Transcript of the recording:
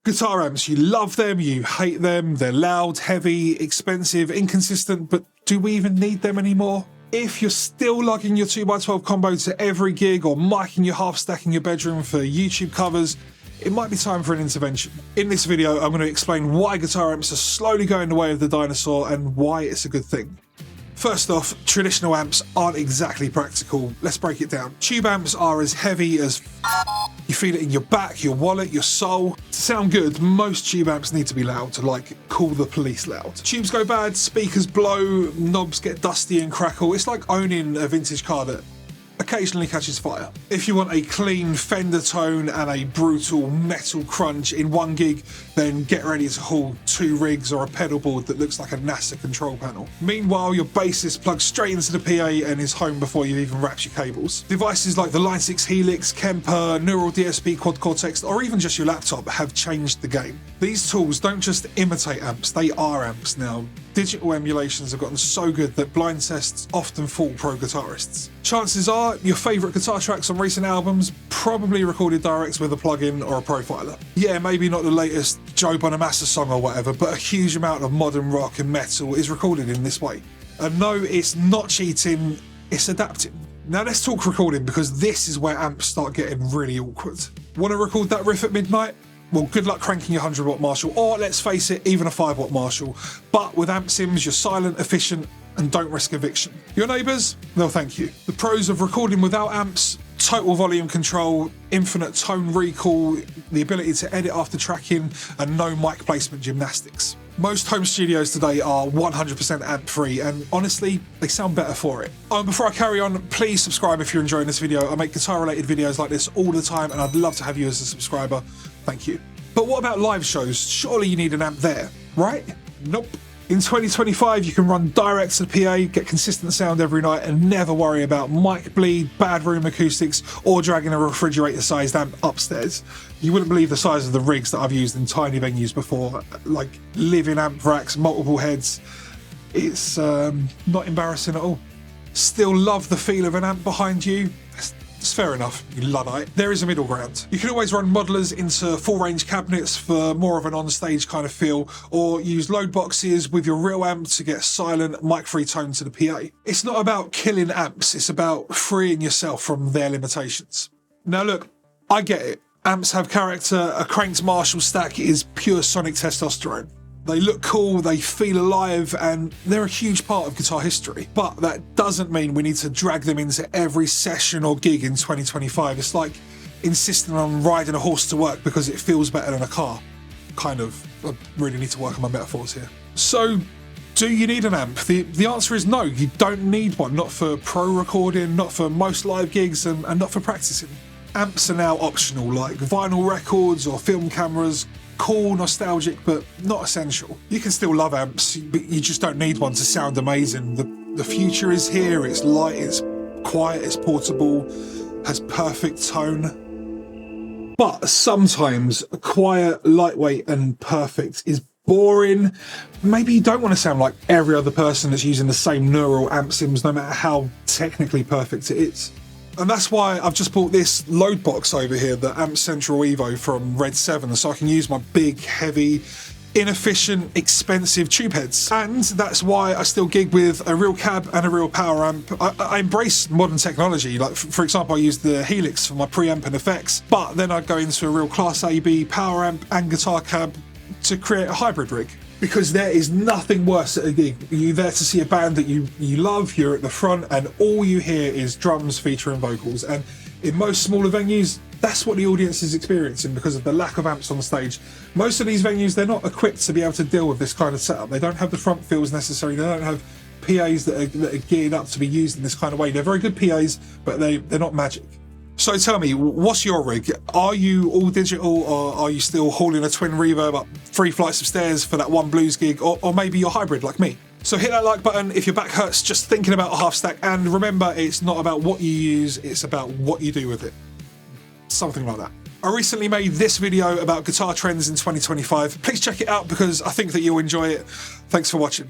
Guitar amps, you love them, you hate them, they're loud, heavy, expensive, inconsistent, but do we even need them anymore? If you're still lugging your 2x12 combo to every gig or miking your half stack in your bedroom for YouTube covers, it might be time for an intervention. In this video, I'm going to explain why guitar amps are slowly going the way of the dinosaur and why it's a good thing. First off, traditional amps aren't exactly practical. Let's break it down. Tube amps are as heavy as you feel it in your back, your wallet, your soul. To sound good, most tube amps need to be loud to like call the police loud. Tubes go bad, speakers blow, knobs get dusty and crackle. It's like owning a vintage car that occasionally catches fire. If you want a clean Fender tone and a brutal metal crunch in one gig, then get ready to haul 2 rigs or a pedal board that looks like a NASA control panel. Meanwhile, your bassist plugs straight into the PA and is home before you even wrapped your cables. Devices like the Line 6 Helix, Kemper, Neural DSP Quad Cortex, or even just your laptop have changed the game. These tools don't just imitate amps, they are amps now. Digital emulations have gotten so good that blind tests often fool pro guitarists. Chances are your favourite guitar tracks on recent albums probably recorded direct with a plugin or a profiler. Yeah, maybe not the latest Joe Bonamassa song or whatever, but a huge amount of modern rock and metal is recorded in this way. And no, it's not cheating, it's adapting. Now let's talk recording, because this is where amps start getting really awkward. Want to record that riff at midnight? Well, good luck cranking your 100-watt Marshall, or let's face it, even a 5-watt Marshall. But with amp sims, you're silent, efficient, and don't risk eviction. Your neighbours, they'll thank you. The pros of recording without amps: total volume control, infinite tone recall, the ability to edit after tracking, and no mic placement gymnastics. Most home studios today are 100% amp-free, and honestly, they sound better for it. Before I carry on, please subscribe if you're enjoying this video. I make guitar-related videos like this all the time, and I'd love to have you as a subscriber. Thank you. But what about live shows? Surely you need an amp there, right? Nope. In 2025, you can run direct to the PA, get consistent sound every night, and never worry about mic bleed, bad room acoustics, or dragging a refrigerator-sized amp upstairs. You wouldn't believe the size of the rigs that I've used in tiny venues before, like live-in amp racks, multiple heads. It's not embarrassing at all. Still love the feel of an amp behind you? It's fair enough, you Luddite. There is a middle ground. You can always run modelers into full-range cabinets for more of an on-stage kind of feel, or use load boxes with your real amp to get silent, mic-free tone to the PA. It's not about killing amps, it's about freeing yourself from their limitations. Now look, I get it. Amps have character, a cranked Marshall stack is pure sonic testosterone. They look cool, they feel alive, and they're a huge part of guitar history. But that doesn't mean we need to drag them into every session or gig in 2025. It's like insisting on riding a horse to work because it feels better than a car. Kind of. I really need to work on my metaphors here. So, do you need an amp? The answer is no, you don't need one. Not for pro recording, not for most live gigs, and not for practicing. Amps are now optional, like vinyl records or film cameras. Cool, nostalgic, but not essential. You can still love amps, but you just don't need one to sound amazing. The future is here, it's light, it's quiet, it's portable, has perfect tone. But sometimes quiet, lightweight, and perfect is boring. Maybe you don't want to sound like every other person that's using the same neural amp sims, no matter how technically perfect it is. And that's why I've just bought this load box over here, the Amp Central Evo from Red 7, so I can use my big, heavy, inefficient, expensive tube heads. And that's why I still gig with a real cab and a real power amp. I embrace modern technology. Like, for example, I use the Helix for my preamp and effects, but then I'd go into a real Class AB power amp and guitar cab to create a hybrid rig. Because there is nothing worse at a gig. You're there to see a band that you love, you're at the front, and all you hear is drums featuring vocals. And in most smaller venues, that's what the audience is experiencing because of the lack of amps on the stage. Most of these venues, they're not equipped to be able to deal with this kind of setup. They don't have the front fills necessary. They don't have PAs that are geared up to be used in this kind of way. They're very good PAs, but they're not magic. So tell me, what's your rig? Are you all digital, or are you still hauling a twin reverb up 3 flights of stairs for that one blues gig, or maybe you're hybrid like me? So hit that like button if your back hurts just thinking about a half stack, and remember, it's not about what you use, it's about what you do with it. Something like that. I recently made this video about guitar trends in 2025. Please check it out because I think that you'll enjoy it. Thanks for watching.